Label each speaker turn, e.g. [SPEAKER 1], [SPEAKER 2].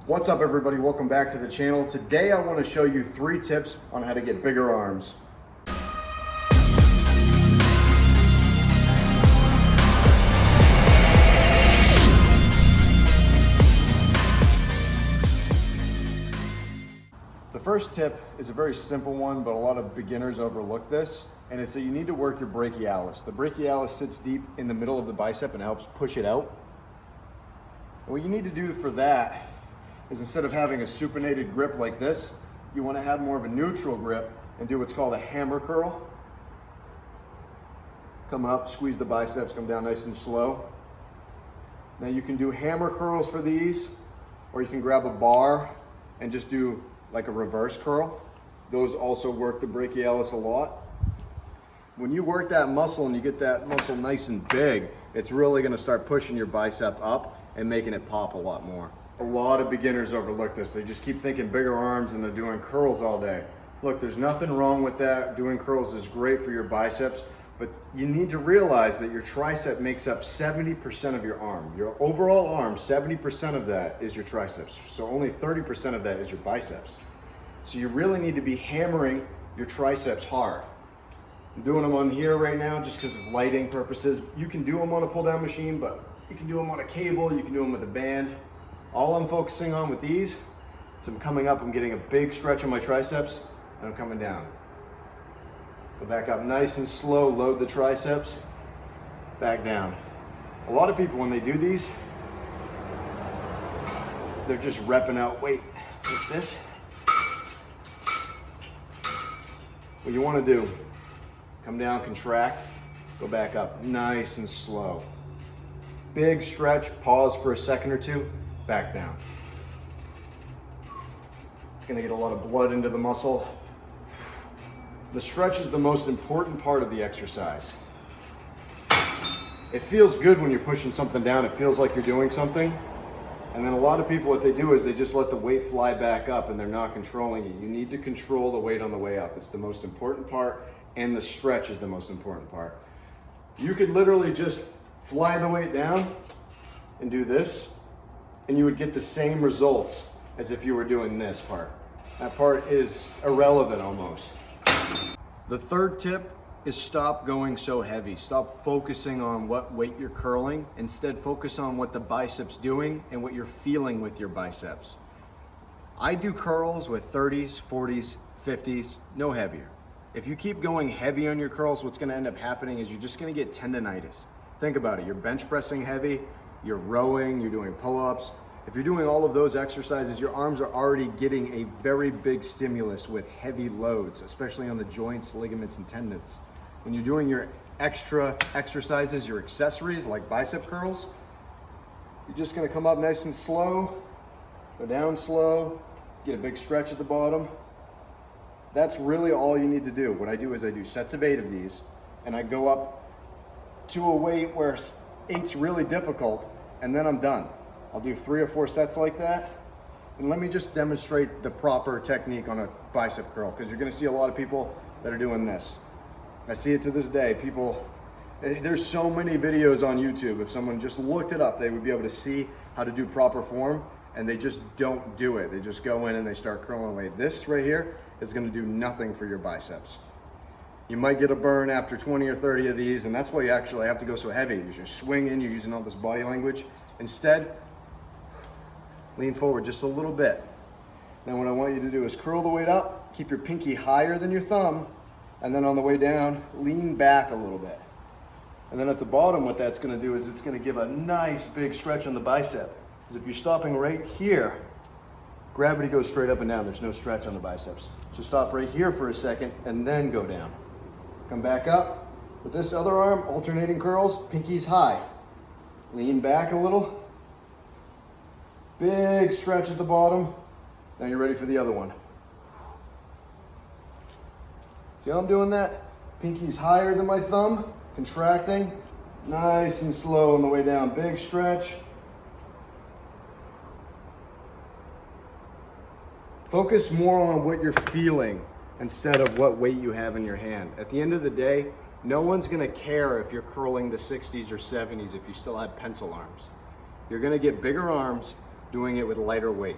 [SPEAKER 1] What's up everybody, welcome back to the channel. Today I want to show you 3 tips on how to get bigger arms. The first tip is a very simple one, but a lot of beginners overlook this, and it's that you need to work your brachialis. The brachialis sits deep in the middle of the bicep and helps push it out. And what you need to do for that is, instead of having a supinated grip like this, you want to have more of a neutral grip and do what's called a hammer curl. Come up, squeeze the biceps, come down nice and slow. Now you can do hammer curls for these, or you can grab a bar and just do like a reverse curl. Those also work the brachialis a lot. When you work that muscle and you get that muscle nice and big, it's really going to start pushing your bicep up and making it pop a lot more. A lot of beginners overlook this. They just keep thinking bigger arms and they're doing curls all day. Look, there's nothing wrong with that. Doing curls is great for your biceps, but you need to realize that your tricep makes up 70% of your arm. Your overall arm, 70% of that is your triceps. So only 30% of that is your biceps. So you really need to be hammering your triceps hard. I'm doing them on here right now just because of lighting purposes. You can do them on a pull down machine, but you can do them on a cable, you can do them with a band. All I'm focusing on with these is I'm coming up, I'm getting a big stretch on my triceps, and I'm coming down. Go back up nice and slow, load the triceps, back down. A lot of people, when they do these, they're just repping out weight like this. What you want to do, come down, contract, go back up nice and slow. Big stretch, pause for a second or two, back down. It's going to get a lot of blood into the muscle. The stretch is the most important part of the exercise. It feels good when you're pushing something down. It feels like you're doing something. And then a lot of people, what they do is they just let the weight fly back up and they're not controlling it. You need to control the weight on the way up. It's the most important part, and the stretch is the most important part. You could literally just fly the weight down and do this, and you would get the same results as if you were doing this part. That part is irrelevant almost. The third tip is stop going so heavy. Stop focusing on what weight you're curling. Instead, focus on what the bicep's doing and what you're feeling with your biceps. I do curls with 30s, 40s, 50s, no heavier. If you keep going heavy on your curls, what's gonna end up happening is you're just gonna get tendonitis. Think about it, you're bench pressing heavy, you're rowing, you're doing pull-ups. If you're doing all of those exercises, your arms are already getting a very big stimulus with heavy loads, especially on the joints, ligaments, and tendons. When you're doing your extra exercises, your accessories like bicep curls, you're just gonna come up nice and slow, go down slow, get a big stretch at the bottom. That's really all you need to do. What I do is I do sets of 8 of these, and I go up to a weight where 8's really difficult, and then I'm done. I'll do 3 or 4 sets like that. And let me just demonstrate the proper technique on a bicep curl, because you're gonna see a lot of people that are doing this. I see it to this day. People, there's so many videos on YouTube. If someone just looked it up, they would be able to see how to do proper form, and they just don't do it. They just go in and they start curling away. This right here is gonna do nothing for your biceps. You might get a burn after 20 or 30 of these, and that's why you actually have to go so heavy. You're swinging, you're using all this body language. Instead, lean forward just a little bit. Now what I want you to do is curl the weight up, keep your pinky higher than your thumb, and then on the way down, lean back a little bit. And then at the bottom, what that's gonna do is it's gonna give a nice big stretch on the bicep. Because if you're stopping right here, gravity goes straight up and down. There's no stretch on the biceps. So stop right here for a second and then go down. Come back up. With this other arm, alternating curls, pinkies high. Lean back a little. Big stretch at the bottom. Now you're ready for the other one. See how I'm doing that? Pinkies higher than my thumb, contracting. Nice and slow on the way down. Big stretch. Focus more on what you're feeling instead of what weight you have in your hand. At the end of the day, no one's gonna care if you're curling the 60s or 70s if you still have pencil arms. You're gonna get bigger arms doing it with lighter weight.